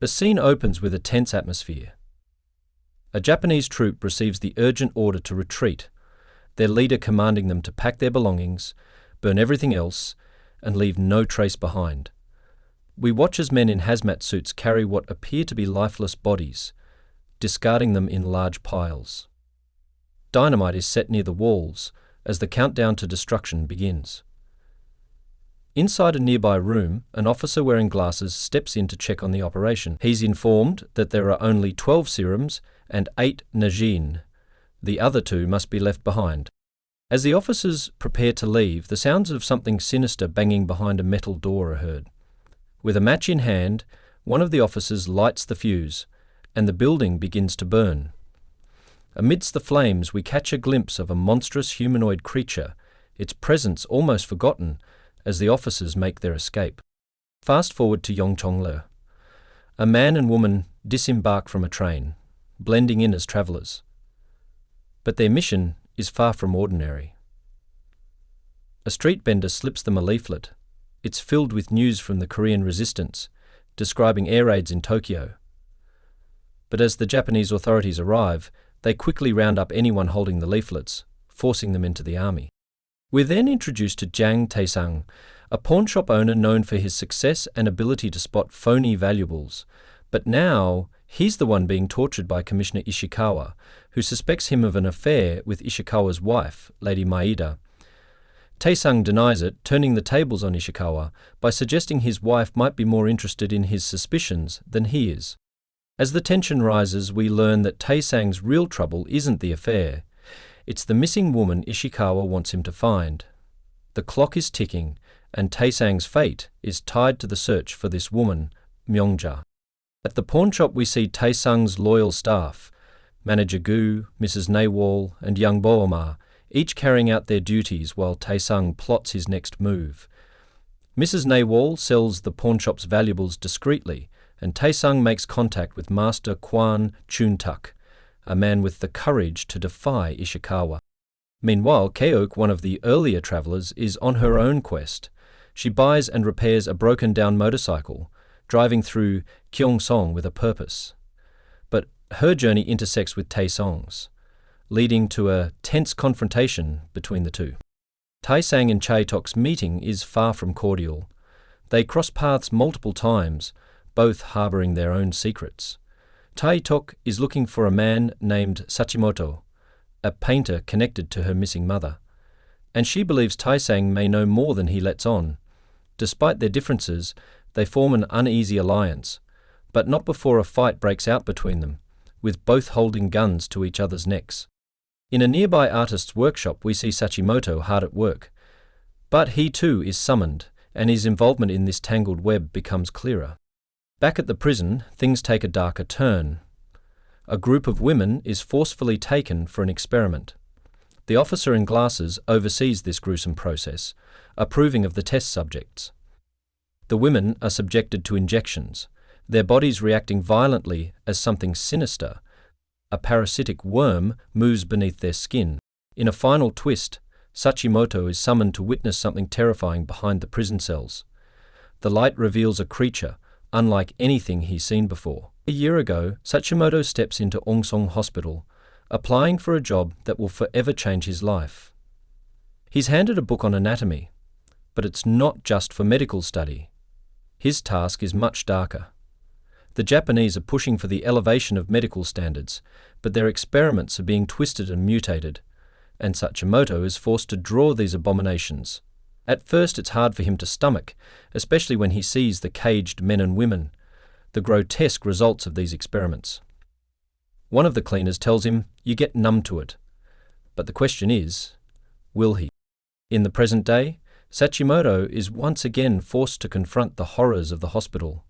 The scene opens with a tense atmosphere. A Japanese troop receives the urgent order to retreat, their leader commanding them to pack their belongings, burn everything else, and leave no trace behind. We watch as men in hazmat suits carry what appear to be lifeless bodies, discarding them in large piles. Dynamite is set near the walls as the countdown to destruction begins. Inside a nearby room, an officer wearing glasses steps in to check on the operation. He's informed that there are only 12 serums and 8 Najin. The other 2 must be left behind. As the officers prepare to leave, the sounds of something sinister banging behind a metal door are heard. With a match in hand, one of the officers lights the fuse, and the building begins to burn. Amidst the flames, we catch a glimpse of a monstrous humanoid creature, its presence almost forgotten as the officers make their escape. Fast forward to Yongchongle. A man and woman disembark from a train, blending in as travellers. But their mission is far from ordinary. A street vendor slips them a leaflet. It's filled with news from the Korean resistance, describing air raids in Tokyo. But as the Japanese authorities arrive, they quickly round up anyone holding the leaflets, forcing them into the army. We're then introduced to Jang Tae-sang, a pawnshop owner known for his success and ability to spot phony valuables. But now, he's the one being tortured by Commissioner Ishikawa, who suspects him of an affair with Ishikawa's wife, Lady Maeda. Tae-sang denies it, turning the tables on Ishikawa by suggesting his wife might be more interested in his suspicions than he is. As the tension rises, we learn that Tae-sang's real trouble isn't the affair. It's the missing woman Ishikawa wants him to find. The clock is ticking, and Tae-sang's fate is tied to the search for this woman, Myongja. At the pawnshop we see Tae-sang's loyal staff, Manager Gu, Mrs. Naewol, and young Boomar, each carrying out their duties while Tae-sang plots his next move. Mrs. Naewol sells the pawnshop's valuables discreetly, and Tae-sang makes contact with Master Kwan Chun-tak, a man with the courage to defy Ishikawa. Meanwhile, Keok, one of the earlier travellers, is on her own quest. She buys and repairs a broken-down motorcycle, driving through Gyeongsong with a purpose. But her journey intersects with Tae-sang's, leading to a tense confrontation between the two. Tae-sang and Chae-tok's meeting is far from cordial. They cross paths multiple times, both harbouring their own secrets. Tae-tok is looking for a man named Sachimoto, a painter connected to her missing mother, and she believes Tae-sang may know more than he lets on. Despite their differences, they form an uneasy alliance, but not before a fight breaks out between them, with both holding guns to each other's necks. In a nearby artist's workshop we see Sachimoto hard at work, but he too is summoned, and his involvement in this tangled web becomes clearer. Back at the prison, things take a darker turn. A group of women is forcefully taken for an experiment. The officer in glasses oversees this gruesome process, approving of the test subjects. The women are subjected to injections, their bodies reacting violently as something sinister, a parasitic worm, moves beneath their skin. In a final twist, Sachimoto is summoned to witness something terrifying behind the prison cells. The light reveals a creature, unlike anything he's seen before. A year ago, Sachimoto steps into Ongsong Hospital, applying for a job that will forever change his life. He's handed a book on anatomy, but it's not just for medical study. His task is much darker. The Japanese are pushing for the elevation of medical standards, but their experiments are being twisted and mutated, and Sachimoto is forced to draw these abominations. At first it's hard for him to stomach, especially when he sees the caged men and women, the grotesque results of these experiments. One of the cleaners tells him, "You get numb to it." But the question is, will he? In the present day, Sachimoto is once again forced to confront the horrors of the hospital.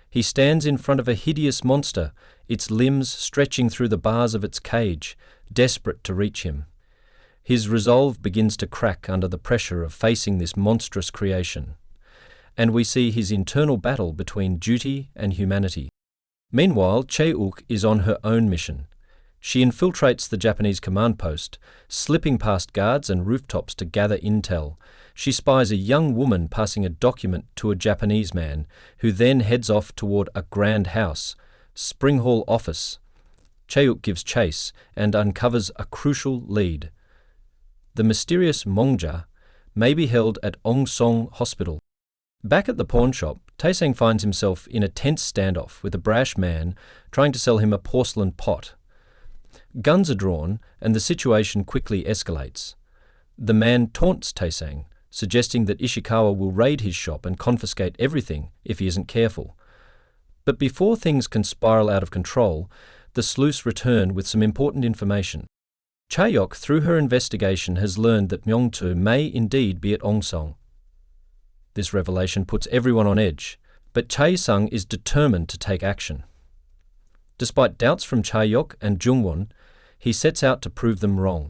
He stands in front of a hideous monster, its limbs stretching through the bars of its cage, desperate to reach him. His resolve begins to crack under the pressure of facing this monstrous creation, and we see his internal battle between duty and humanity. Meanwhile, Chae-uk is on her own mission. She infiltrates the Japanese command post, slipping past guards and rooftops to gather intel. She spies a young woman passing a document to a Japanese man, who then heads off toward a grand house, Spring Hall office. Chae-uk gives chase and uncovers a crucial lead. The mysterious Mongja may be held at Ong-song Hospital. Back at the pawn shop, Tae-sang finds himself in a tense standoff with a brash man trying to sell him a porcelain pot. Guns are drawn, and the situation quickly escalates. The man taunts Tae-sang, suggesting that Ishikawa will raid his shop and confiscate everything if he isn't careful. But before things can spiral out of control, the sleuths return with some important information. Chae-uk, through her investigation, has learned that Myung-tu may indeed be at Ong-song. This revelation puts everyone on edge, but Chae-sung is determined to take action. Despite doubts from Chae-uk and Jung-won, he sets out to prove them wrong.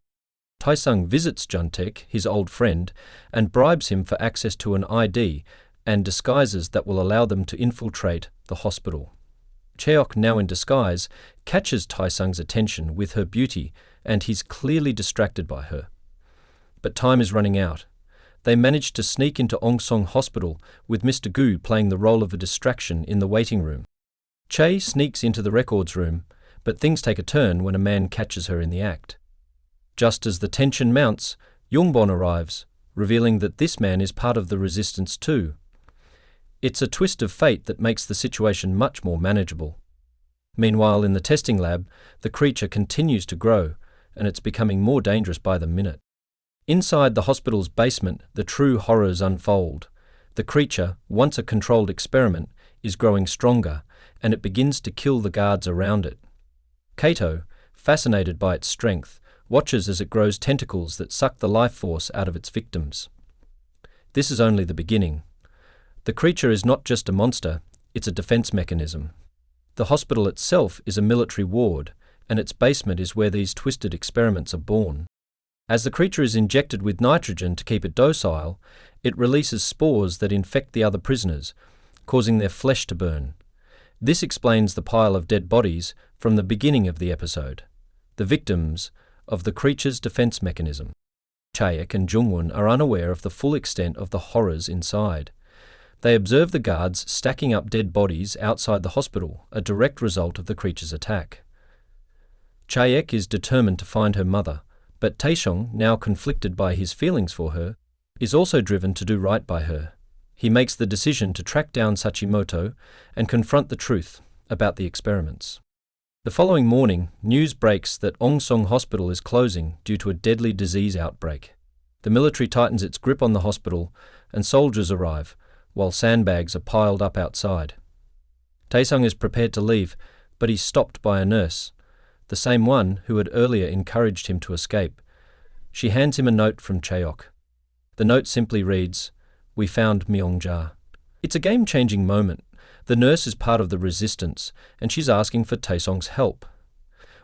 Tae-sung visits Jun-taek, his old friend, and bribes him for access to an ID and disguises that will allow them to infiltrate the hospital. Chae-uk, now in disguise, catches Tae-sung's attention with her beauty, and he's clearly distracted by her. But time is running out. They manage to sneak into Ong-song Hospital, with Mr. Gu playing the role of a distraction in the waiting room. Chae sneaks into the records room, but things take a turn when a man catches her in the act. Just as the tension mounts, Yongbon arrives, revealing that this man is part of the resistance too. It's a twist of fate that makes the situation much more manageable. Meanwhile, in the testing lab, the creature continues to grow, and it's becoming more dangerous by the minute. Inside the hospital's basement, the true horrors unfold. The creature, once a controlled experiment, is growing stronger, and it begins to kill the guards around it. Kato, fascinated by its strength, watches as it grows tentacles that suck the life force out of its victims. This is only the beginning. The creature is not just a monster, it's a defense mechanism. The hospital itself is a military ward, and its basement is where these twisted experiments are born. As the creature is injected with nitrogen to keep it docile, it releases spores that infect the other prisoners, causing their flesh to burn. This explains the pile of dead bodies from the beginning of the episode, the victims of the creature's defense mechanism. Chae-uk and Jung-won are unaware of the full extent of the horrors inside. They observe the guards stacking up dead bodies outside the hospital, a direct result of the creature's attack. Chae-uk is determined to find her mother, but Tae-sung, now conflicted by his feelings for her, is also driven to do right by her. He makes the decision to track down Sachimoto and confront the truth about the experiments. The following morning, news breaks that Ong-song Hospital is closing due to a deadly disease outbreak. The military tightens its grip on the hospital, and soldiers arrive, while sandbags are piled up outside. Tae-sung is prepared to leave, but he's stopped by a nurse, the same one who had earlier encouraged him to escape. She hands him a note from Chae-uk. The note simply reads, "We found Myung-ja." It's a game-changing moment. The nurse is part of the resistance, and she's asking for Tae-sung's help.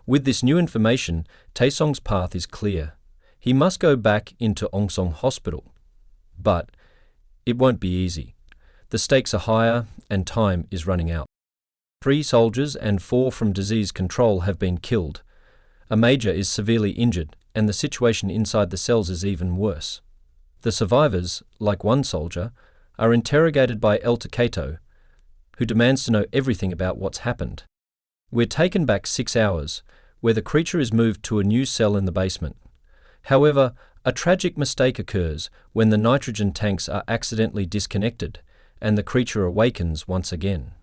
With this new information, Tae-sung's path is clear. He must go back into Ong-song Hospital. But it won't be easy. The stakes are higher, and time is running out. 3 soldiers and 4 from disease control have been killed. A major is severely injured, and the situation inside the cells is even worse. The survivors, like one soldier, are interrogated by Elder Kato, who demands to know everything about what's happened. We're taken back 6 hours, where the creature is moved to a new cell in the basement. However, a tragic mistake occurs when the nitrogen tanks are accidentally disconnected, and the creature awakens once again.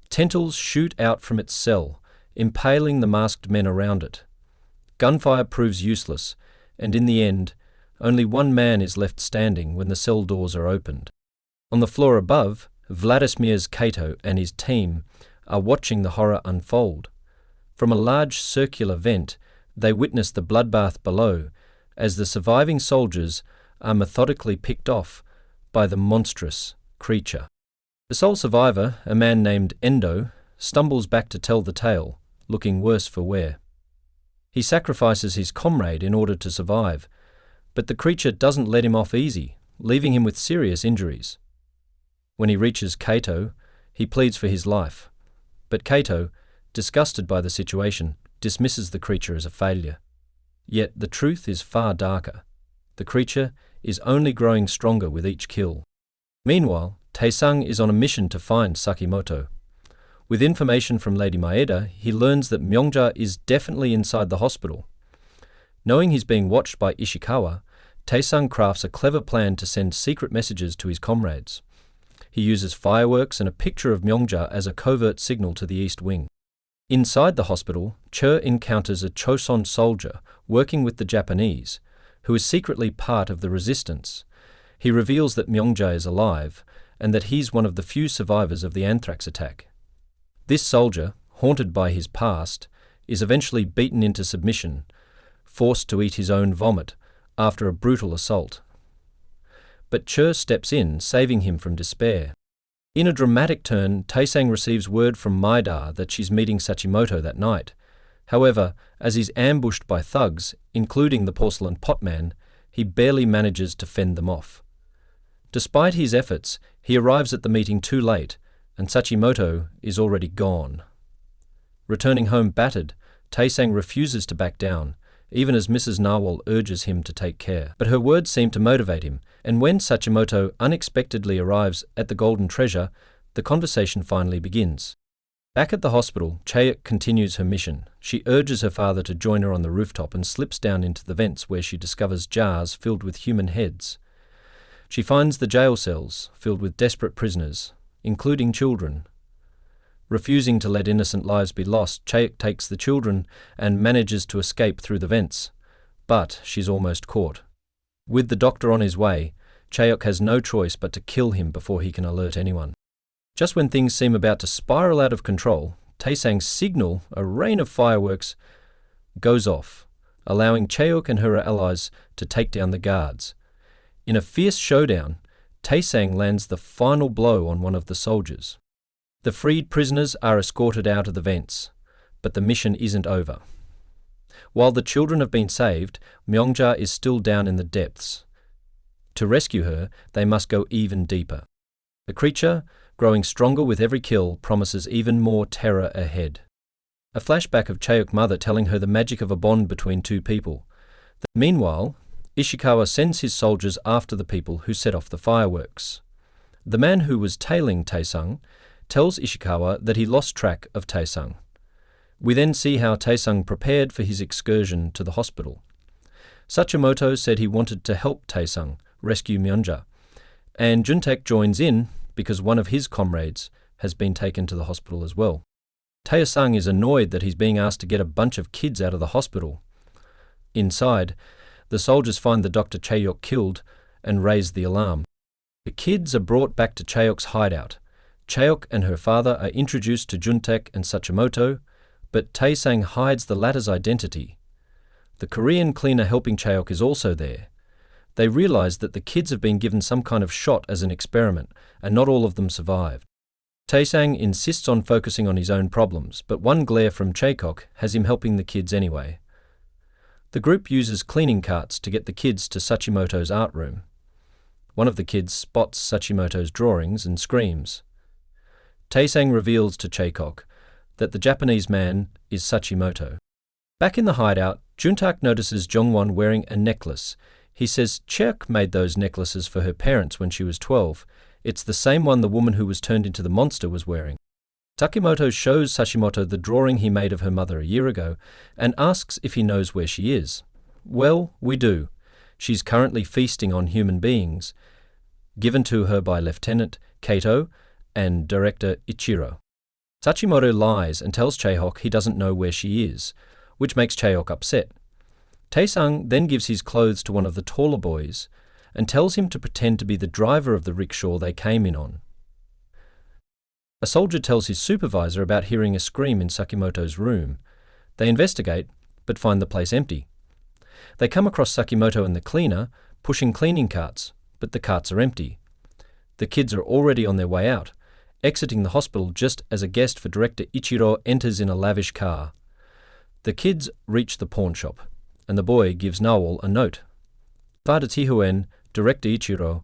Tentacles shoot out from its cell, impaling the masked men around it. Gunfire proves useless, and in the end, only one man is left standing when the cell doors are opened. On the floor above, Vladimir's Kato and his team are watching the horror unfold. From a large circular vent, they witness the bloodbath below, as the surviving soldiers are methodically picked off by the monstrous creature. The sole survivor, a man named Endo, stumbles back to tell the tale, looking worse for wear. He sacrifices his comrade in order to survive, but the creature doesn't let him off easy, leaving him with serious injuries. When he reaches Kato, he pleads for his life, but Kato, disgusted by the situation, dismisses the creature as a failure. Yet the truth is far darker. The creature is only growing stronger with each kill. Meanwhile, Taesung is on a mission to find Sakimoto. With information from Lady Maeda, he learns that Myeongja is definitely inside the hospital. Knowing he's being watched by Ishikawa, Taesung crafts a clever plan to send secret messages to his comrades. He uses fireworks and a picture of Myeongja as a covert signal to the East Wing. Inside the hospital, Cho encounters a Choson soldier working with the Japanese, who is secretly part of the resistance. He reveals that Myeongja is alive, and that he's one of the few survivors of the anthrax attack. This soldier, haunted by his past, is eventually beaten into submission, forced to eat his own vomit after a brutal assault. But Cho steps in, saving him from despair. In a dramatic turn, Taesung receives word from Maeda that she's meeting Sachimoto that night. However, as he's ambushed by thugs, including the porcelain potman, he barely manages to fend them off. Despite his efforts, he arrives at the meeting too late, and Sachimoto is already gone. Returning home battered, Taesung refuses to back down, even as Mrs. Narwhal urges him to take care. But her words seem to motivate him, and when Sachimoto unexpectedly arrives at the Golden Treasure, the conversation finally begins. Back at the hospital, Chaeuk continues her mission. She urges her father to join her on the rooftop and slips down into the vents where she discovers jars filled with human heads. She finds the jail cells filled with desperate prisoners, including children. Refusing to let innocent lives be lost, Chaeuk takes the children and manages to escape through the vents. But she's almost caught. With the doctor on his way, Chaeuk has no choice but to kill him before he can alert anyone. Just when things seem about to spiral out of control, Taesung's signal, a rain of fireworks, goes off, allowing Chaeuk and her allies to take down the guards. In a fierce showdown, Taesung lands the final blow on one of the soldiers. The freed prisoners are escorted out of the vents, but the mission isn't over. While the children have been saved, Myeongja is still down in the depths. To rescue her, they must go even deeper. The creature, growing stronger with every kill, promises even more terror ahead. A flashback of Chaeuk's mother telling her the magic of a bond between two people. Meanwhile, Ishikawa sends his soldiers after the people who set off the fireworks. The man who was tailing Taesung tells Ishikawa that he lost track of Taesung. We then see how Taesung prepared for his excursion to the hospital. Sachimoto said he wanted to help Taesung rescue Myeongja, and Juntaek joins in because one of his comrades has been taken to the hospital as well. Taesung is annoyed that he's being asked to get a bunch of kids out of the hospital. Inside, the soldiers find the Dr. Chaeuk killed and raise the alarm. The kids are brought back to Chaeuk's hideout. Chaeuk and her father are introduced to Juntaek and Sachimoto, but Taesung hides the latter's identity. The Korean cleaner helping Chaeuk is also there. They realize that the kids have been given some kind of shot as an experiment, and not all of them survived. Taesung insists on focusing on his own problems, but one glare from Chaeuk has him helping the kids anyway. The group uses cleaning carts to get the kids to Sachimoto's art room. One of the kids spots Sachimoto's drawings and screams. Taesung reveals to Chaeuk that the Japanese man is Sachimoto. Back in the hideout, Juntaek notices Jongwon wearing a necklace. He says Chaeuk made those necklaces for her parents when she was 12. It's the same one the woman who was turned into the monster was wearing. Sakimoto shows Sachimoto the drawing he made of her mother a year ago and asks if he knows where she is. Well, we do. She's currently feasting on human beings, given to her by Lieutenant Kato and director Ichiro. Sachimoto lies and tells Chaeuk he doesn't know where she is, which makes Chaeuk upset. Taesung then gives his clothes to one of the taller boys and tells him to pretend to be the driver of the rickshaw they came in on. A soldier tells his supervisor about hearing a scream in Sakimoto's room. They investigate, but find the place empty. They come across Sakimoto and the cleaner pushing cleaning carts, but the carts are empty. The kids are already on their way out, exiting the hospital just as a guest for director Ichiro enters in a lavish car. The kids reach the pawn shop, and the boy gives Nawal a note. Father Tihuen, director Ichiro,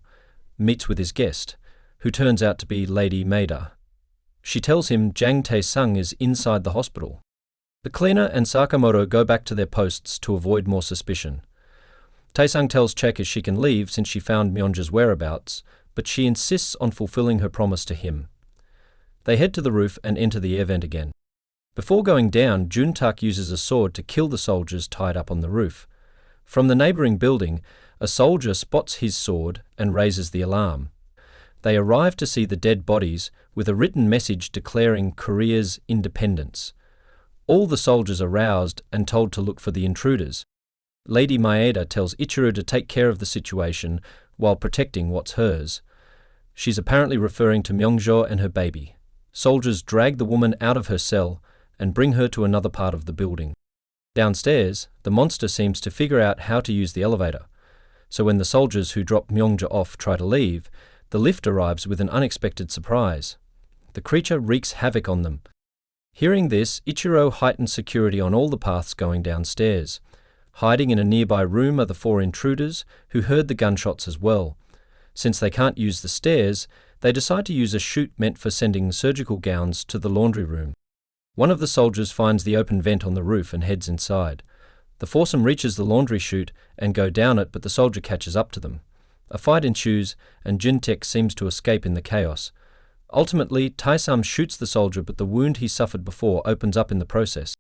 meets with his guest, who turns out to be Lady Maeda. She tells him Jang Taesung is inside the hospital. The The cleaner and Sakamoto go back to their posts to avoid more suspicion. Taesung tells Check she can leave since she found Myeongja's whereabouts, but she insists on fulfilling her promise to him. They head to the roof and enter the air vent again. Before going down, Jun-tak uses a sword to kill the soldiers tied up on the roof. From the neighbouring building, a soldier spots his sword and raises the alarm. They arrive to see the dead bodies with a written message declaring Korea's independence. All the soldiers are roused and told to look for the intruders. Lady Maeda tells Ichiro to take care of the situation while protecting what's hers. She's apparently referring to Myeongja and her baby. Soldiers drag the woman out of her cell and bring her to another part of the building. Downstairs, the monster seems to figure out how to use the elevator. So when the soldiers who drop Myeongja off try to leave, the lift arrives with an unexpected surprise. The creature wreaks havoc on them. Hearing this, Ichiro heightens security on all the paths going downstairs. Hiding in a nearby room are the 4 intruders, who heard the gunshots as well. Since they can't use the stairs, they decide to use a chute meant for sending surgical gowns to the laundry room. One of the soldiers finds the open vent on the roof and heads inside. The foursome reaches the laundry chute and go down it, but the soldier catches up to them. A fight ensues, and Jun-taek seems to escape in the chaos. Ultimately, Taesam shoots the soldier, but the wound he suffered before opens up in the process.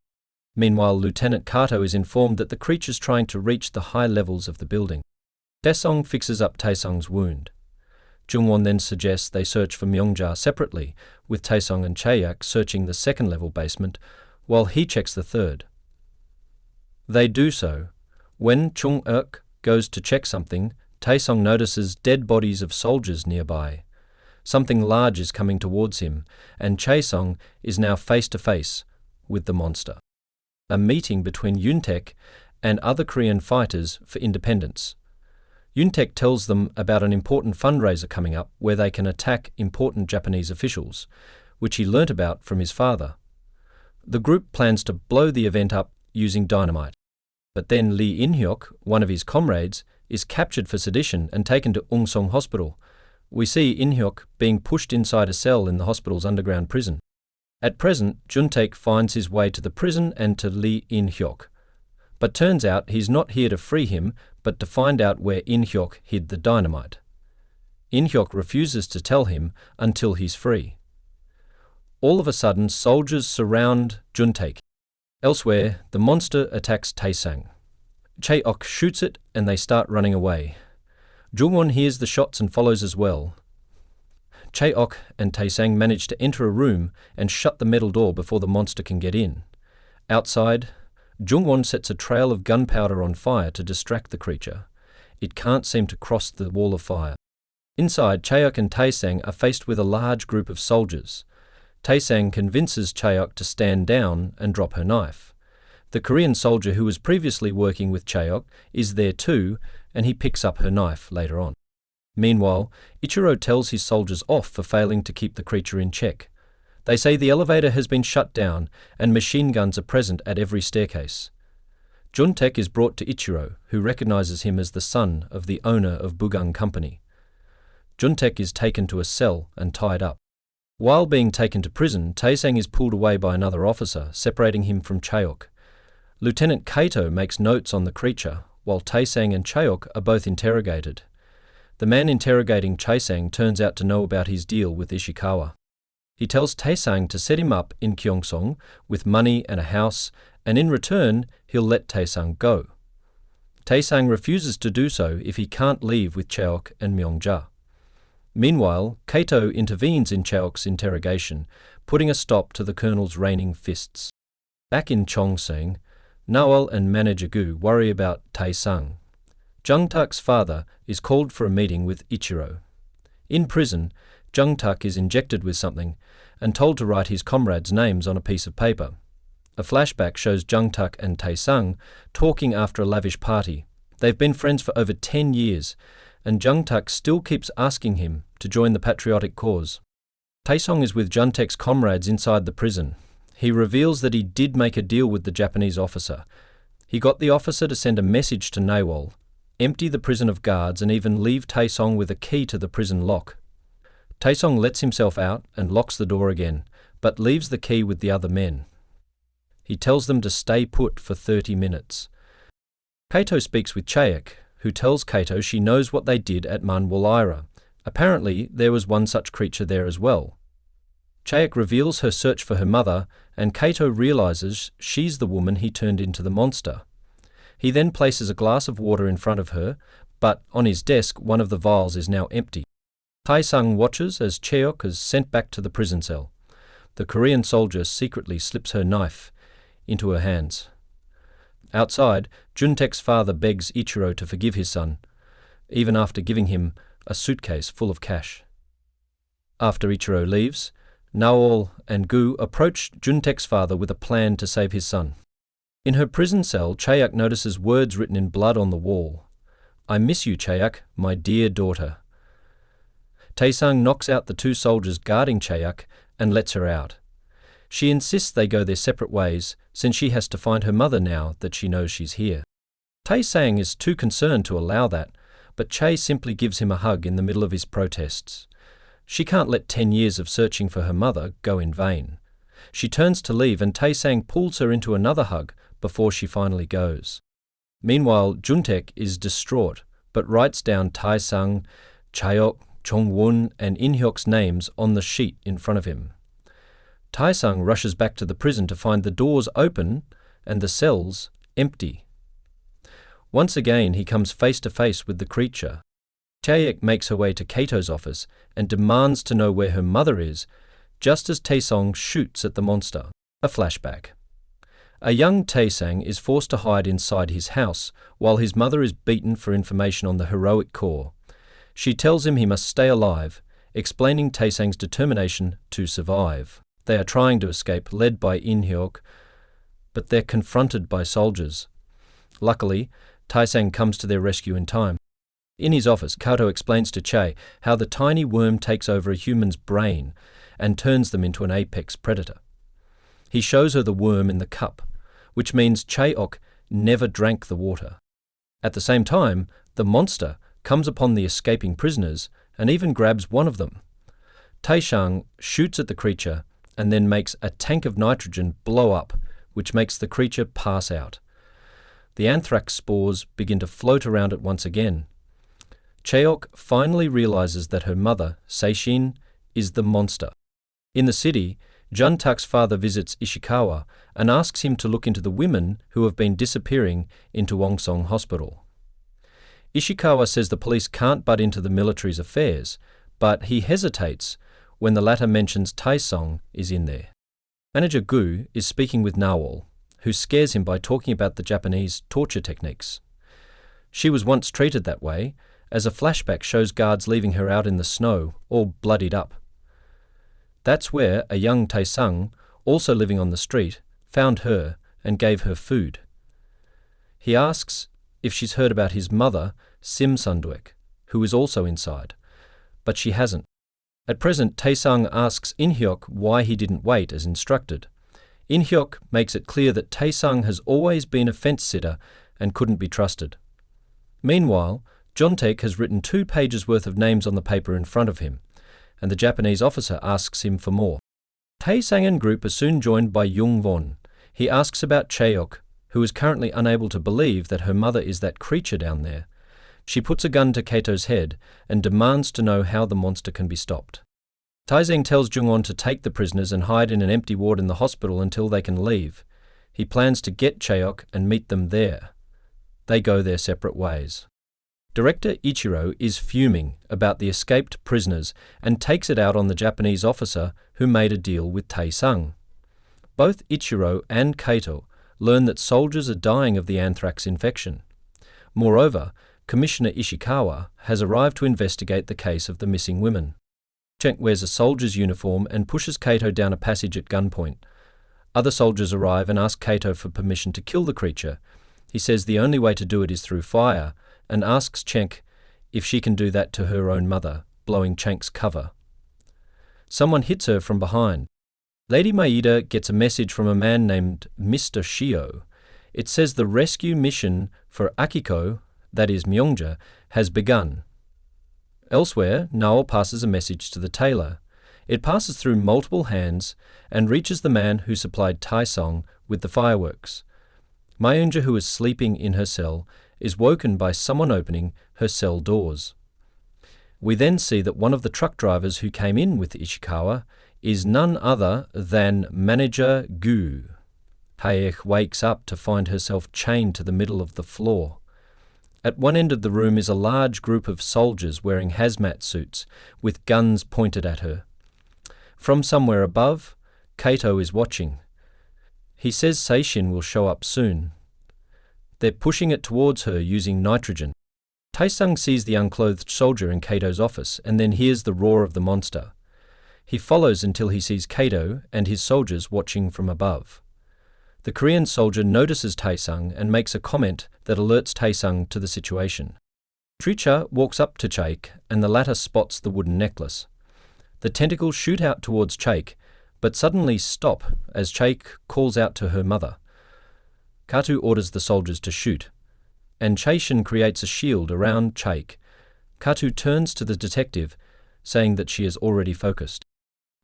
Meanwhile, Lieutenant Kato is informed that the creature's trying to reach the high levels of the building. Daesung fixes up Taesung's wound. Jungwon then suggests they search for Myeongja separately, with Taesung and Chaeyak searching the second-level basement, while he checks the third. They do so. When Chung-euk goes to check something, Taesung notices dead bodies of soldiers nearby. Something large is coming towards him, and Chaesung is now face-to-face with the monster. A meeting between Yoon-taek and other Korean fighters for independence. Yoon-taek tells them about an important fundraiser coming up where they can attack important Japanese officials, which he learnt about from his father. The group plans to blow the event up using dynamite. But then Lee In-hyuk, one of his comrades, is captured for sedition and taken to Ungsong Hospital. We see In-hyuk being pushed inside a cell in the hospital's underground prison. At present, Jun-taek finds his way to the prison and to Lee In-hyuk. But turns out he's not here to free him, but to find out where In-hyuk hid the dynamite. In-hyuk refuses to tell him until he's free. All of a sudden, soldiers surround Jun-taek. Elsewhere, the monster attacks Taesung. Chaeok shoots it and they start running away. Jungwon hears the shots and follows as well. Chaeok and Taesung manage to enter a room and shut the metal door before the monster can get in. Outside, Jungwon sets a trail of gunpowder on fire to distract the creature. It can't seem to cross the wall of fire. Inside, Chaeok and Taesung are faced with a large group of soldiers. Taesung convinces Chaeok to stand down and drop her knife. The Korean soldier who was previously working with Chaeok is there too, and he picks up her knife later on. Meanwhile, Ichiro tells his soldiers off for failing to keep the creature in check. They say the elevator has been shut down and machine guns are present at every staircase. Jun-taek is brought to Ichiro, who recognizes him as the son of the owner of Bugang Company. Jun-taek is taken to a cell and tied up. While being taken to prison, Taesung is pulled away by another officer, separating him from Chaeok. Lieutenant Kato makes notes on the creature, while Taesung and Chaeok are both interrogated. The man interrogating Taesung turns out to know about his deal with Ishikawa. He tells Taesung to set him up in Gyeongsong with money and a house, and in return, he'll let Taesung go. Taesung refuses to do so if he can't leave with Chaeok and Myeongja. Meanwhile, Kato intervenes in Chaeok's interrogation, putting a stop to the colonel's raining fists. Back in Chongseng, Nawal and Manager Gu worry about Taesung. Jung-taek's father is called for a meeting with Ichiro. In prison, Jung-taek is injected with something and told to write his comrades' names on a piece of paper. A flashback shows Jung-taek and Taesung talking after a lavish party. They've been friends for over 10 years, and Jung-taek still keeps asking him to join the patriotic cause. Taesung is with Jun-taek's comrades inside the prison. He reveals that he did make a deal with the Japanese officer. He got the officer to send a message to Nawal, empty the prison of guards, and even leave Taesung with a key to the prison lock. Taesung lets himself out and locks the door again, but leaves the key with the other men. He tells them to stay put for 30 minutes. Kato speaks with Chayak, who tells Kato she knows what they did at Manwalaira. Apparently, there was one such creature there as well. Chayak reveals her search for her mother, and Kato realizes she's the woman he turned into the monster. He then places a glass of water in front of her, but on his desk one of the vials is now empty. Tae-sung watches as Cheok is sent back to the prison cell. The Korean soldier secretly slips her knife into her hands. Outside, Juntaek's father begs Ichiro to forgive his son, even after giving him a suitcase full of cash. After Ichiro leaves, Naol and Gu approach Juntaek's father with a plan to save his son. In her prison cell, Chayak notices words written in blood on the wall. "I miss you, Chayak, my dear daughter." Tae-sung knocks out the two soldiers guarding Chayak and lets her out. She insists they go their separate ways, since she has to find her mother now that she knows she's here. Tae-sang is too concerned to allow that, but Chae simply gives him a hug in the middle of his protests. She can't let 10 years of searching for her mother go in vain. She turns to leave and Tae-sang pulls her into another hug before she finally goes. Meanwhile, Juntaek is distraught, but writes down Tae-sang, Chaeok, Jong-won and In-hyuk's names on the sheet in front of him. Tae-sung rushes back to the prison to find the doors open and the cells empty. Once again he comes face to face with the creature. Chaeok makes her way to Kato's office and demands to know where her mother is, just as Tae-sung shoots at the monster. A flashback. A young Tae-sang is forced to hide inside his house while his mother is beaten for information on the heroic corps. She tells him he must stay alive, explaining Tae-sang's determination to survive. They are trying to escape, led by In-hyuk, but they're confronted by soldiers. Luckily, Tae-sang comes to their rescue in time. In his office, Kato explains to Chae how the tiny worm takes over a human's brain and turns them into an apex predator. He shows her the worm in the cup, which means Chaeok never drank the water. At the same time, the monster comes upon the escaping prisoners and even grabs one of them. Tae-sang shoots at the creature and then makes a tank of nitrogen blow up, which makes the creature pass out. The anthrax spores begin to float around it once again. Chaeok finally realizes that her mother, Seishin, is the monster. In the city, Juntaek's father visits Ishikawa and asks him to look into the women who have been disappearing into Wongsong Hospital. Ishikawa says the police can't butt into the military's affairs, but he hesitates when the latter mentions Tae-sung is in there. Manager Gu is speaking with Naol, who scares him by talking about the Japanese torture techniques. She was once treated that way, as a flashback shows guards leaving her out in the snow, all bloodied up. That's where a young Tae-sung, also living on the street, found her and gave her food. He asks if she's heard about his mother, Sim Sundwek, who is also inside, but she hasn't. At present, Tae-sung asks In-hyuk why he didn't wait as instructed. In-hyuk makes it clear that Tae-sung has always been a fence-sitter and couldn't be trusted. Meanwhile, Juntaek has written 2 pages worth of names on the paper in front of him, and the Japanese officer asks him for more. Tae-sang and group are soon joined by Jung-won. He asks about Chaeok, who is currently unable to believe that her mother is that creature down there. She puts a gun to Kato's head and demands to know how the monster can be stopped. Tae-sung tells Jung-won to take the prisoners and hide in an empty ward in the hospital until they can leave. He plans to get Chaeok and meet them there. They go their separate ways. Director Ichiro is fuming about the escaped prisoners and takes it out on the Japanese officer who made a deal with Tae-sung. Both Ichiro and Kato learn that soldiers are dying of the anthrax infection. Moreover, Commissioner Ishikawa has arrived to investigate the case of the missing women. Cenk wears a soldier's uniform and pushes Kato down a passage at gunpoint. Other soldiers arrive and ask Kato for permission to kill the creature. He says the only way to do it is through fire, and asks Cenk if she can do that to her own mother, blowing Cenk's cover. Someone hits her from behind. Lady Maeda gets a message from a man named Mr. Shio. It says the rescue mission for Akiko, that is Myongja, has begun. Elsewhere, Naol passes a message to the tailor. It passes through multiple hands and reaches the man who supplied Taesong with the fireworks. Mayunja, who is sleeping in her cell, is woken by someone opening her cell doors. We then see that one of the truck drivers who came in with Ishikawa is none other than manager Gu. Taek wakes up to find herself chained to the middle of the floor. At one end of the room is a large group of soldiers wearing hazmat suits with guns pointed at her. From somewhere above, Kato is watching. He says Seishin will show up soon. They're pushing it towards her using nitrogen. Taesung sees the unclothed soldier in Kato's office and then hears the roar of the monster. He follows until he sees Kato and his soldiers watching from above. The Korean soldier notices Taesung and makes a comment that alerts Taesung to the situation. Tricha walks up to Chaek and the latter spots the wooden necklace. The tentacles shoot out towards Chaek, but suddenly stop as Chaek calls out to her mother. Katu orders the soldiers to shoot, and Chaeshin creates a shield around Chaek. Katu turns to the detective, saying that she is already focused.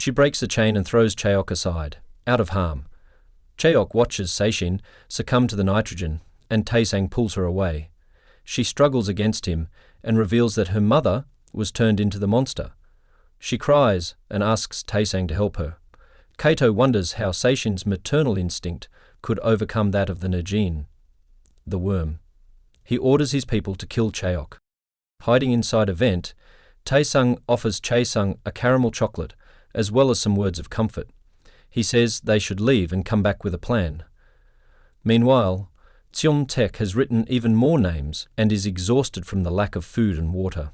She breaks the chain and throws Chaeok aside, out of harm. Chaeok watches Seishin succumb to the nitrogen, and Taesang pulls her away. She struggles against him and reveals that her mother was turned into the monster. She cries and asks Taesang to help her. Kato wonders how Seishin's maternal instinct could overcome that of the Najin, the worm. He orders his people to kill Chaeok. Hiding inside a vent, Taesung offers Chaesung a caramel chocolate as well as some words of comfort. He says they should leave and come back with a plan. Meanwhile, Tseom Tek has written even more names and is exhausted from the lack of food and water.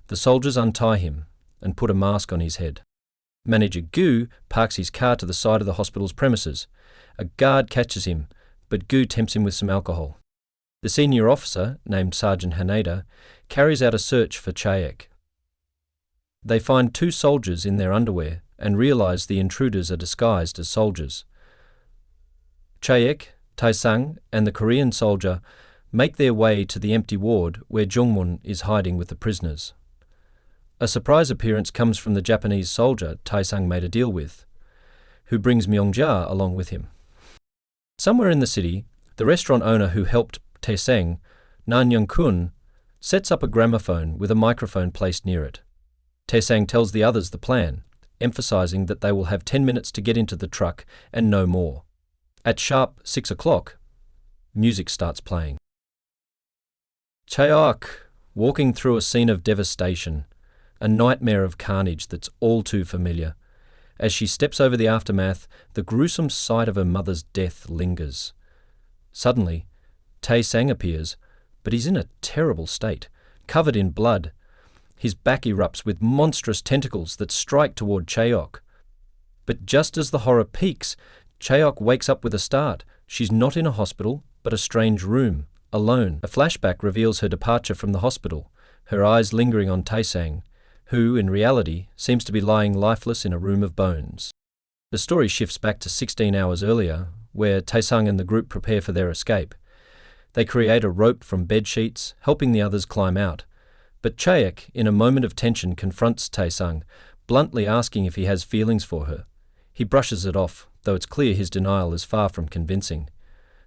The soldiers untie him and put a mask on his head. Manager Gu parks his car to the side of the hospital's premises. A guard catches him, but Gu tempts him with some alcohol. The senior officer, named Sergeant Haneda, carries out a search for Chaek. They find two soldiers in their underwear and realize the intruders are disguised as soldiers. Chaek, Taesang, and the Korean soldier make their way to the empty ward where Jungwon is hiding with the prisoners. A surprise appearance comes from the Japanese soldier Taesang made a deal with, who brings Myongjia along with him. Somewhere in the city, the restaurant owner who helped Taesang, Nan Young-kun, sets up a gramophone with a microphone placed near it. Taesang tells the others the plan, emphasizing that they will have 10 minutes to get into the truck and no more. At sharp 6 o'clock, music starts playing. Chaeok, walking through a scene of devastation, a nightmare of carnage that's all too familiar. As she steps over the aftermath, the gruesome sight of her mother's death lingers. Suddenly, Taesang appears, but he's in a terrible state, covered in blood. His back erupts with monstrous tentacles that strike toward Chaeok. But just as the horror peaks, Chaeok wakes up with a start. She's not in a hospital, but a strange room, alone. A flashback reveals her departure from the hospital, her eyes lingering on Taesang, who, in reality, seems to be lying lifeless in a room of bones. The story shifts back to 16 hours earlier, where Taesang and the group prepare for their escape. They create a rope from bedsheets, helping the others climb out. But Chaeok, in a moment of tension, confronts Taesang, bluntly asking if he has feelings for her. He brushes it off, though it's clear his denial is far from convincing.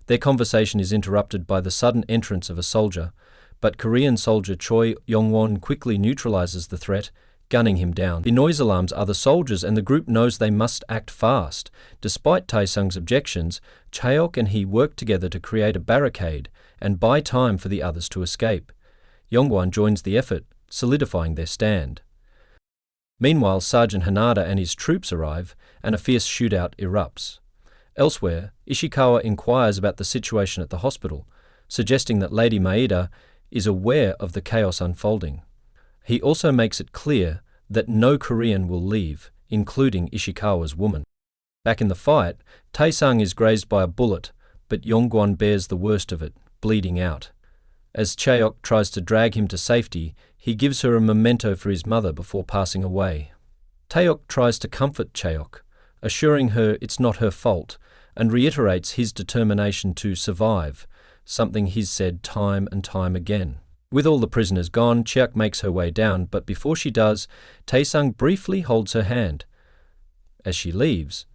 Their conversation is interrupted by the sudden entrance of a soldier, but Korean soldier Choi Yong-won quickly neutralizes the threat, gunning him down. The noise alarms other soldiers and the group knows they must act fast. Despite Taesung's objections, Chaeok and he work together to create a barricade and buy time for the others to escape. Yongwon joins the effort, solidifying their stand. Meanwhile, Sergeant Hanada and his troops arrive, and a fierce shootout erupts. Elsewhere, Ishikawa inquires about the situation at the hospital, suggesting that Lady Maeda is aware of the chaos unfolding. He also makes it clear that no Korean will leave, including Ishikawa's woman. Back in the fight, Taesang is grazed by a bullet, but Yongwon bears the worst of it, bleeding out. As Chaeok tries to drag him to safety, he gives her a memento for his mother before passing away. Taeok tries to comfort Chaeok, assuring her it's not her fault, and reiterates his determination to survive, something he's said time and time again. With all the prisoners gone, Chaeok makes her way down, but before she does, Taesung briefly holds her hand, As she leaves,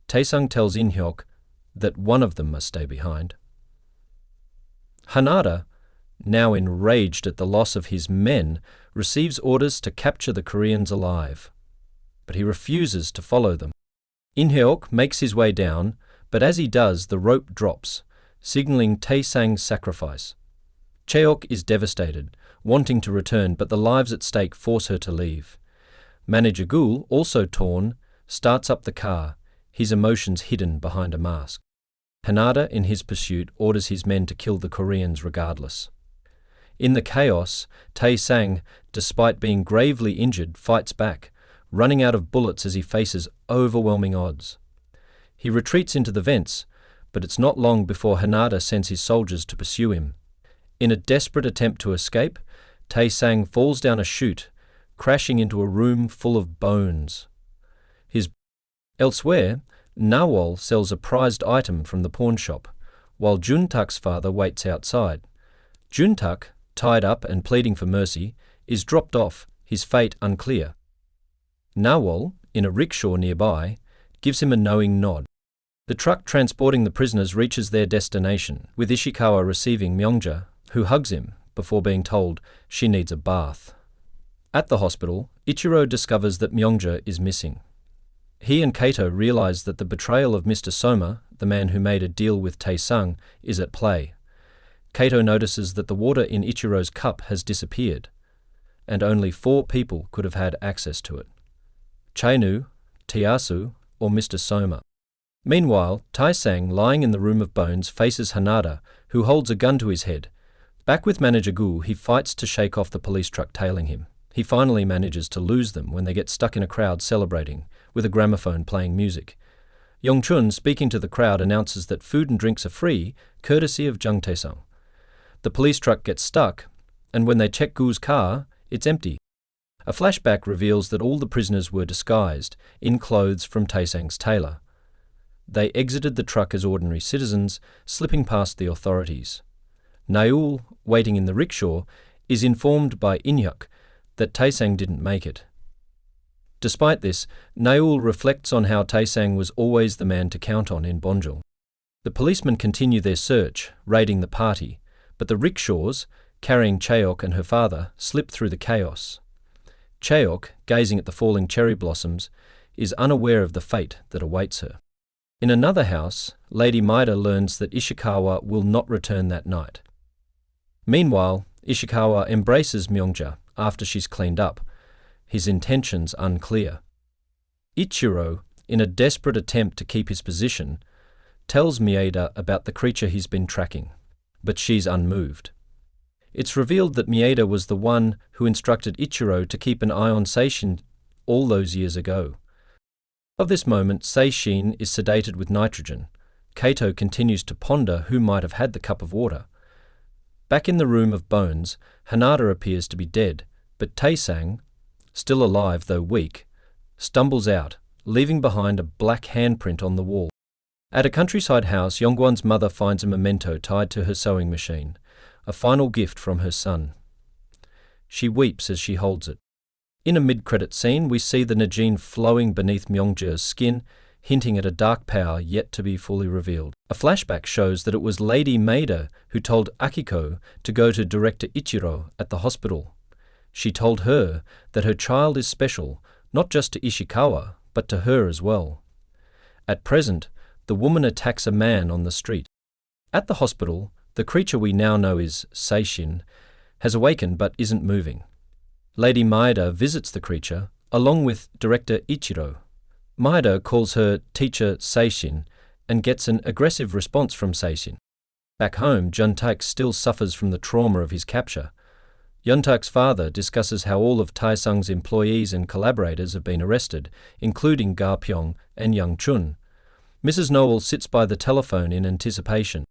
Taesung tells In-hyuk that one of them must stay behind. Hanada, now enraged at the loss of his men, receives orders to capture the Koreans alive, but he refuses to follow them. In-hyuk makes his way down, but as he does, the rope drops, signaling Taesang's sacrifice. Cheok is devastated, wanting to return, but the lives at stake force her to leave. Manager Gul, also torn, starts up the car, his emotions hidden behind a mask. Hanada, in his pursuit, orders his men to kill the Koreans regardless. In the chaos, Taesang, despite being gravely injured, fights back, running out of bullets as he faces overwhelming odds. He retreats into the vents, but it's not long before Hanada sends his soldiers to pursue him. In a desperate attempt to escape, Taesang falls down a chute, crashing into a room full of bones. Elsewhere, Nawol sells a prized item from the pawn shop, while Juntak's father waits outside. Juntak, tied up and pleading for mercy, is dropped off, his fate unclear. Nawol, in a rickshaw nearby, gives him a knowing nod. The truck transporting the prisoners reaches their destination, with Ishikawa receiving Myongja, who hugs him before being told she needs a bath. At the hospital, Ichiro discovers that Myongja is missing. He and Kato realize that the betrayal of Mr. Soma, the man who made a deal with Taesung, is at play. Kato notices that the water in Ichiro's cup has disappeared, and only 4 people could have had access to it: Chainu, Tiasu, or Mr. Soma. Meanwhile, Taesang, lying in the room of bones, faces Hanada, who holds a gun to his head. Back with Manager Gu, he fights to shake off the police truck tailing him. He finally manages to lose them when they get stuck in a crowd celebrating, with a gramophone playing music. Yongchun, speaking to the crowd, announces that food and drinks are free, courtesy of Jung Taesung. The police truck gets stuck, and when they check Gu's car, it's empty. A flashback reveals that all the prisoners were disguised, in clothes from Taesang's tailor. They exited the truck as ordinary citizens, slipping past the authorities. Naul, waiting in the rickshaw, is informed by In-hyuk that Taesang didn't make it. Despite this, Naul reflects on how Taesang was always the man to count on in Bonjul. The policemen continue their search, raiding the party, but the rickshaws, carrying Cheok and her father, slip through the chaos. Cheok, gazing at the falling cherry blossoms, is unaware of the fate that awaits her. In another house, Lady Maida learns that Ishikawa will not return that night. Meanwhile, Ishikawa embraces Myongja after she's cleaned up, his intentions unclear. Ichiro, in a desperate attempt to keep his position, tells Maeda about the creature he's been tracking, but she's unmoved. It's revealed that Maeda was the one who instructed Ichiro to keep an eye on Seishin all those years ago. Of this moment, Seishin is sedated with nitrogen. Kato continues to ponder who might have had the cup of water. Back in the room of bones, Hanada appears to be dead, but Taesang, still alive though weak, stumbles out, leaving behind a black handprint on the wall. At a countryside house, Yongwon's mother finds a memento tied to her sewing machine, a final gift from her son. She weeps as she holds it. In a mid-credit scene, we see the Najin flowing beneath Myongja's skin, hinting at a dark power yet to be fully revealed. A flashback shows that it was Lady Maida who told Akiko to go to Director Ichiro at the hospital. She told her that her child is special, not just to Ishikawa, but to her as well. At present, the woman attacks a man on the street. At the hospital, the creature we now know is Seishin has awakened but isn't moving. Lady Maida visits the creature, along with Director Ichiro. Maida calls her teacher Seishin and gets an aggressive response from Seishin. Back home, Juntak still suffers from the trauma of his capture. Yuntak's father discusses how all of Taesung's employees and collaborators have been arrested, including Ga Pyong and Young Chun. Mrs. Noel sits by the telephone in anticipation.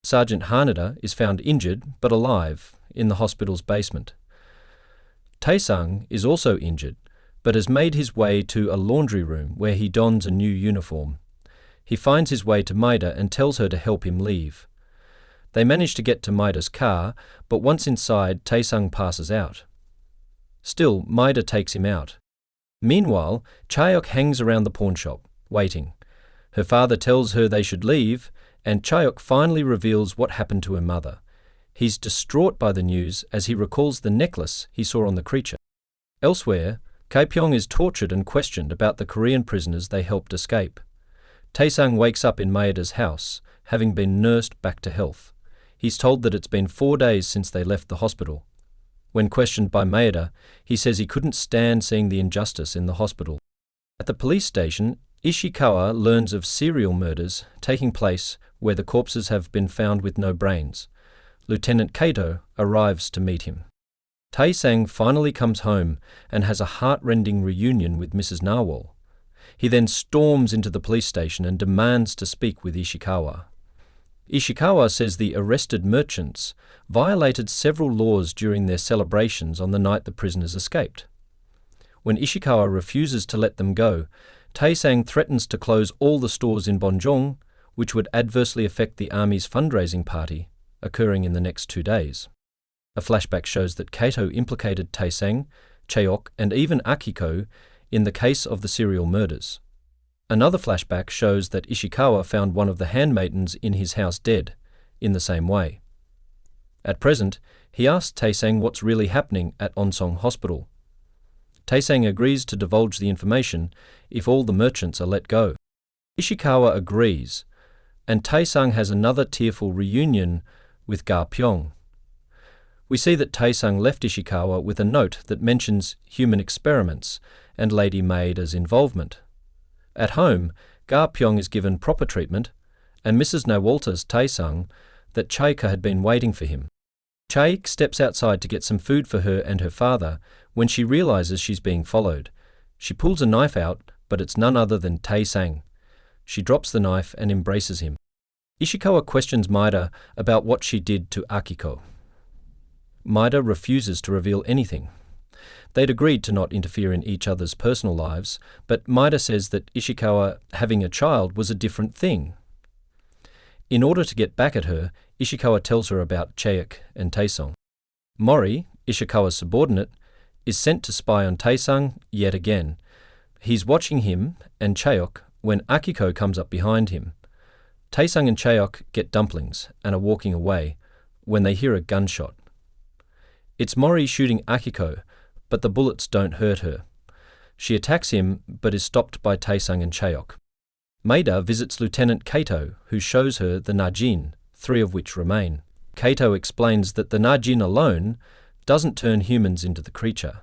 Sergeant Hanada is found injured but alive in the hospital's basement. Taesung is also injured, but has made his way to a laundry room where he dons a new uniform. He finds his way to Maida and tells her to help him leave. They manage to get to Maida's car, but once inside, Taesung passes out. Still, Maida takes him out. Meanwhile, Chaeok hangs around the pawnshop, waiting. Her father tells her they should leave, and Chaeok finally reveals what happened to her mother. He's distraught by the news as he recalls the necklace he saw on the creature. Elsewhere, Kaepyeong is tortured and questioned about the Korean prisoners they helped escape. Taesung wakes up in Maeda's house, having been nursed back to health. He's told that it's been 4 days since they left the hospital. When questioned by Maeda, he says he couldn't stand seeing the injustice in the hospital. At the police station, Ishikawa learns of serial murders taking place where the corpses have been found with no brains. Lieutenant Kato arrives to meet him. Taesung finally comes home and has a heart-rending reunion with Mrs. Narwhal. He then storms into the police station and demands to speak with Ishikawa. Ishikawa says the arrested merchants violated several laws during their celebrations on the night the prisoners escaped. When Ishikawa refuses to let them go, Taesung threatens to close all the stores in Bonjong, which would adversely affect the army's fundraising party, occurring in the next 2 days. A flashback shows that Kato implicated Taesung, Chaeok, and even Akiko in the case of the serial murders. Another flashback shows that Ishikawa found one of the handmaidens in his house dead, in the same way. At present, he asks Taesung what's really happening at Onsong Hospital. Taesung agrees to divulge the information if all the merchants are let go. Ishikawa agrees, and Taesung has another tearful reunion with Ga-pyong. We see that Taesung left Ishikawa with a note that mentions human experiments and Lady Maeda's involvement. At home, Ga-pyong is given proper treatment, and Mrs. Nawal tells Taesung that Chaika had been waiting for him. Chaik steps outside to get some food for her and her father when she realizes she's being followed. She pulls a knife out, but it's none other than Taesung. She drops the knife and embraces him. Ishikawa questions Maeda about what she did to Akiko. Maeda refuses to reveal anything. They'd agreed to not interfere in each other's personal lives, but Maeda says that Ishikawa having a child was a different thing. In order to get back at her, Ishikawa tells her about Chaeok and Taesung. Mori, Ishikawa's subordinate, is sent to spy on Taesung yet again. He's watching him and Chaeok when Akiko comes up behind him. Taesung and Chaeok get dumplings and are walking away when they hear a gunshot. It's Mori shooting Akiko, but the bullets don't hurt her. She attacks him but is stopped by Taesung and Chaeok. Maeda visits Lieutenant Kato, who shows her the Najin, 3 of which remain. Kato explains that the Najin alone doesn't turn humans into the creature.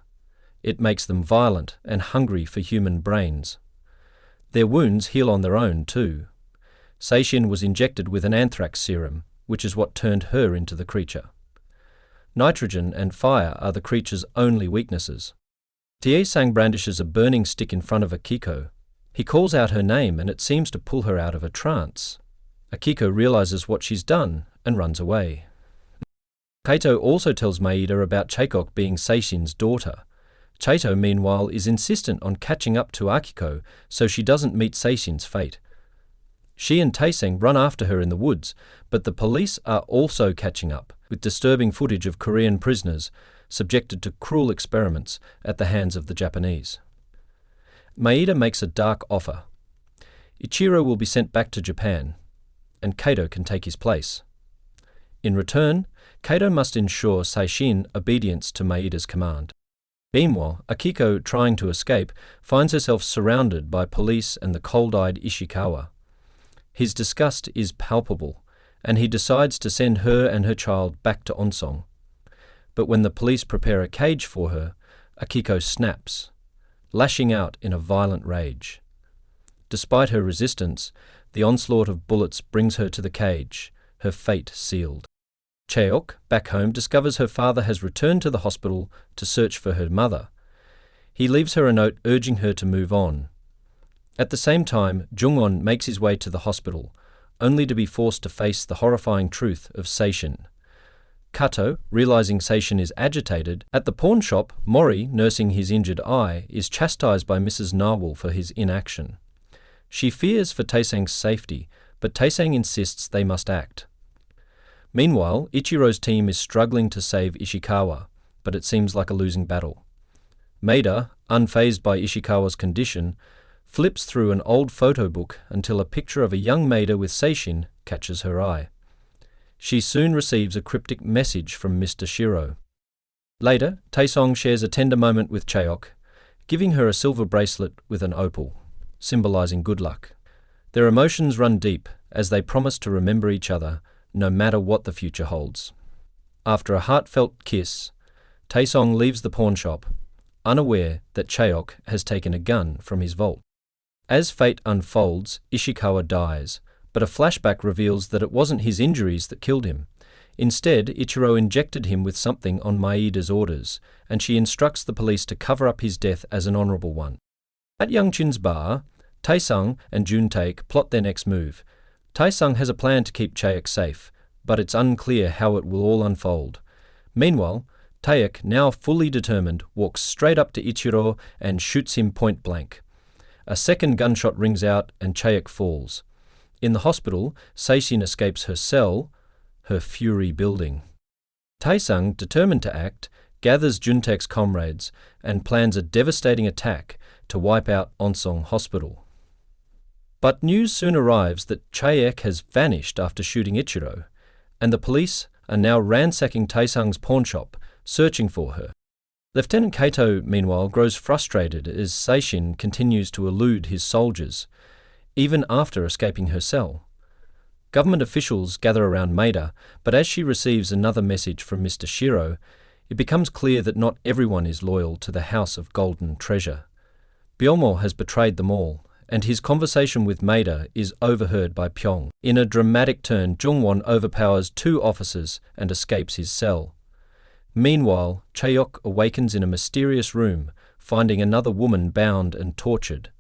It makes them violent and hungry for human brains. Their wounds heal on their own too. Seishin was injected with an anthrax serum, which is what turned her into the creature. Nitrogen and fire are the creature's only weaknesses. Taesung brandishes a burning stick in front of Akiko. He calls out her name and it seems to pull her out of a trance. Akiko realizes what she's done and runs away. Kato also tells Maeda about Chaeok being Seishin's daughter. Chaito, meanwhile, is insistent on catching up to Akiko so she doesn't meet Seishin's fate. She and Taesung run after her in the woods, but the police are also catching up, with disturbing footage of Korean prisoners subjected to cruel experiments at the hands of the Japanese. Maeda makes a dark offer. Ichiro will be sent back to Japan, and Kato can take his place. In return, Kato must ensure Seishin obedience to Maeda's command. Meanwhile, Akiko, trying to escape, finds herself surrounded by police and the cold-eyed Ishikawa. His disgust is palpable, and he decides to send her and her child back to Onsong. But when the police prepare a cage for her, Akiko snaps, lashing out in a violent rage. Despite her resistance, the onslaught of bullets brings her to the cage, her fate sealed. Chaeok, back home, discovers her father has returned to the hospital to search for her mother. He leaves her a note urging her to move on. At the same time, Jung-on makes his way to the hospital, only to be forced to face the horrifying truth of Seishin. Kato, realizing Seishin is agitated, at the pawn shop, Mori, nursing his injured eye, is chastised by Mrs. Narwhal for his inaction. She fears for Taesung's safety, but Taesung insists they must act. Meanwhile, Ichiro's team is struggling to save Ishikawa, but it seems like a losing battle. Maeda, unfazed by Ishikawa's condition, flips through an old photo book until a picture of a young maida with Seishin catches her eye. She soon receives a cryptic message from Mr. Shiro. Later, Taesong shares a tender moment with Chaeok, giving her a silver bracelet with an opal, symbolizing good luck. Their emotions run deep as they promise to remember each other no matter what the future holds. After a heartfelt kiss, Taesong leaves the pawn shop, unaware that Chaeok has taken a gun from his vault. As fate unfolds, Ishikawa dies, but a flashback reveals that it wasn't his injuries that killed him. Instead, Ichiro injected him with something on Maeda's orders, and she instructs the police to cover up his death as an honorable one. At Youngchin's bar, Taesung and Juntaek plot their next move. Taesung has a plan to keep Chaeok safe, but it's unclear how it will all unfold. Meanwhile, Taeuk, now fully determined, walks straight up to Ichiro and shoots him point blank. A second gunshot rings out and Chaeuk falls. In the hospital, Seishin escapes her cell, her fury building. Taesung, determined to act, gathers Juntaek's comrades and plans a devastating attack to wipe out Onsong Hospital. But news soon arrives that Chaeuk has vanished after shooting Ichiro, and the police are now ransacking Taesung's pawnshop, searching for her. Lieutenant Kato, meanwhile, grows frustrated as Seishin continues to elude his soldiers, even after escaping her cell. Government officials gather around Maida, but as she receives another message from Mr. Shiro, it becomes clear that not everyone is loyal to the House of Golden Treasure. Byomo has betrayed them all, and his conversation with Maida is overheard by Pyong. In a dramatic turn, Jungwon overpowers two officers and escapes his cell. Meanwhile, Chaeok awakens in a mysterious room, finding another woman bound and tortured.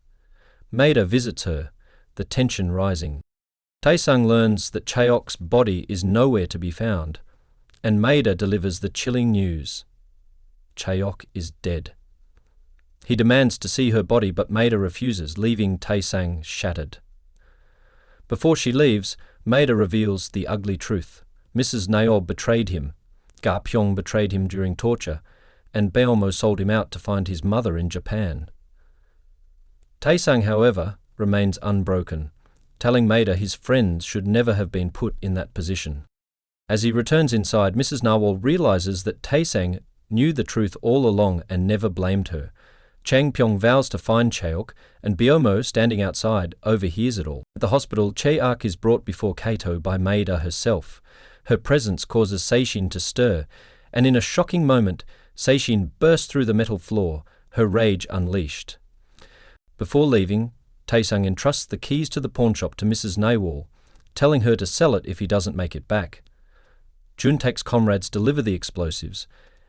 Maida visits her, the tension rising. Taesung learns that Chaeok's body is nowhere to be found, and Maida delivers the chilling news. Chaeok is dead. He demands to see her body, but Maida refuses, leaving Taesung shattered. Before she leaves, Maida reveals the ugly truth. Mrs. Naob betrayed him, Ga Pyong betrayed him during torture, and Beomo sold him out to find his mother in Japan. Taesung, however, remains unbroken, telling Maida his friends should never have been put in that position. As he returns inside, Mrs. Nawal realizes that Taesung knew the truth all along and never blamed her. Chang Pyong vows to find Chaeok, and Beomo, standing outside, overhears it all. At the hospital, Chaeok is brought before Kato by Maida herself. Her presence causes Seishin to stir, and in a shocking moment, Seishin bursts through the metal floor, her rage unleashed. Before leaving, Taesung entrusts the keys to the pawnshop to Mrs. Nawal, telling her to sell it if he doesn't make it back. Juntaek's comrades deliver the explosives,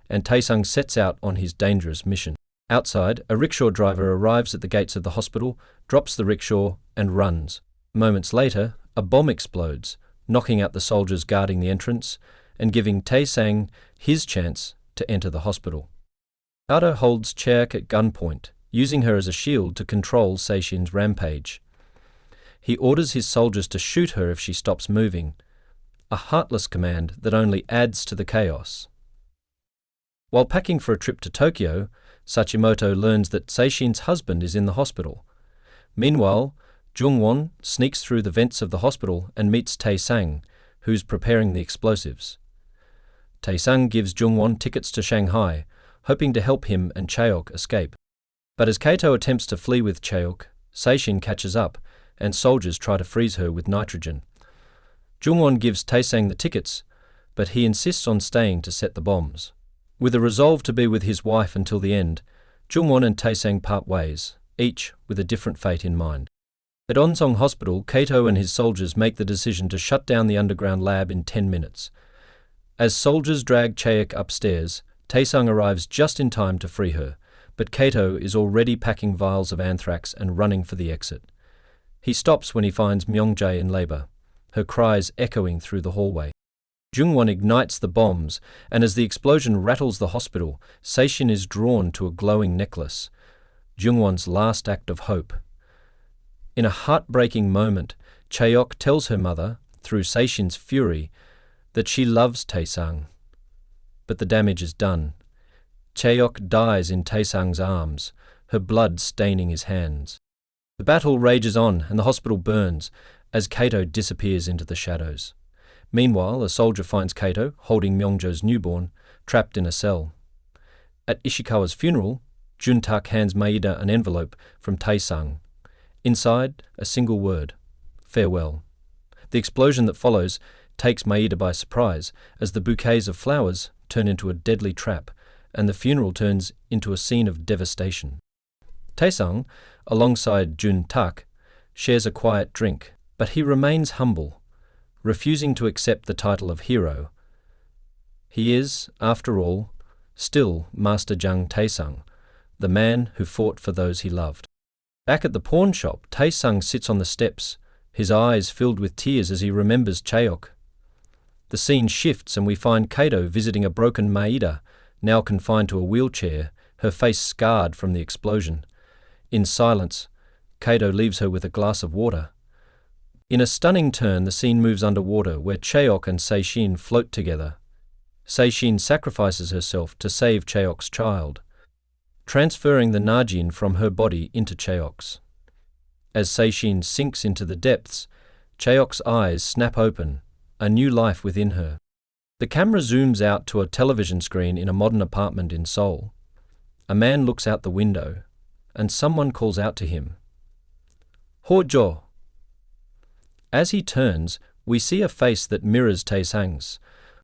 and Taesung sets out on his dangerous mission. Outside, a rickshaw driver arrives at the gates of the hospital, drops the rickshaw, and runs. Moments later, a bomb explodes, knocking out the soldiers guarding the entrance and giving Taesung his chance to enter the hospital. Kato holds Chaeok at gunpoint, using her as a shield to control Seishin's rampage. He orders his soldiers to shoot her if she stops moving, a heartless command that only adds to the chaos. While packing for a trip to Tokyo, Sachimoto learns that Seishin's husband is in the hospital. Meanwhile, Jungwon sneaks through the vents of the hospital and meets Taesung, who's preparing the explosives. Taesung gives Jungwon tickets to Shanghai, hoping to help him and Chaeok escape. But as Kato attempts to flee with Chaeok, Seishin catches up, and soldiers try to freeze her with nitrogen. Jungwon gives Taesung the tickets, but he insists on staying to set the bombs. With a resolve to be with his wife until the end, Jungwon and Taesung part ways, each with a different fate in mind. At Onsong Hospital, Kato and his soldiers make the decision to shut down the underground lab in 10 minutes. As soldiers drag Chaeok upstairs, Taesung arrives just in time to free her, but Kato is already packing vials of anthrax and running for the exit. He stops when he finds Myongjae in labor, her cries echoing through the hallway. Jungwon ignites the bombs, and as the explosion rattles the hospital, Seishin is drawn to a glowing necklace, Jungwon's last act of hope. In a heartbreaking moment, Chaeok tells her mother, through Seishin's fury, that she loves Taesung. But the damage is done. Chaeok dies in Taesung's arms, her blood staining his hands. The battle rages on and the hospital burns as Kato disappears into the shadows. Meanwhile, a soldier finds Kato, holding Myongjo's newborn, trapped in a cell. At Ishikawa's funeral, Juntak hands Maeda an envelope from Taesang. Inside, a single word: farewell. The explosion that follows takes Maeda by surprise as the bouquets of flowers turn into a deadly trap and the funeral turns into a scene of devastation. Taesang, alongside Juntak, shares a quiet drink, but he remains humble, refusing to accept the title of hero. He is, after all, still Master Jang Taesang, the man who fought for those he loved. Back at the pawn shop, Taesang sits on the steps, his eyes filled with tears as he remembers Chaeok. The scene shifts and we find Kato visiting a broken Maeda, now confined to a wheelchair, her face scarred from the explosion. In silence, Kato leaves her with a glass of water. In a stunning turn, the scene moves underwater, where Chaeok and Seishin float together. Seishin sacrifices herself to save Chaeok's child, transferring the Najin from her body into Chaeok's. As Seishin sinks into the depths, Chaeok's eyes snap open, a new life within her. The camera zooms out to a television screen in a modern apartment in Seoul. A man looks out the window, and someone calls out to him, "Hojo!" As he turns, we see a face that mirrors Taesang's,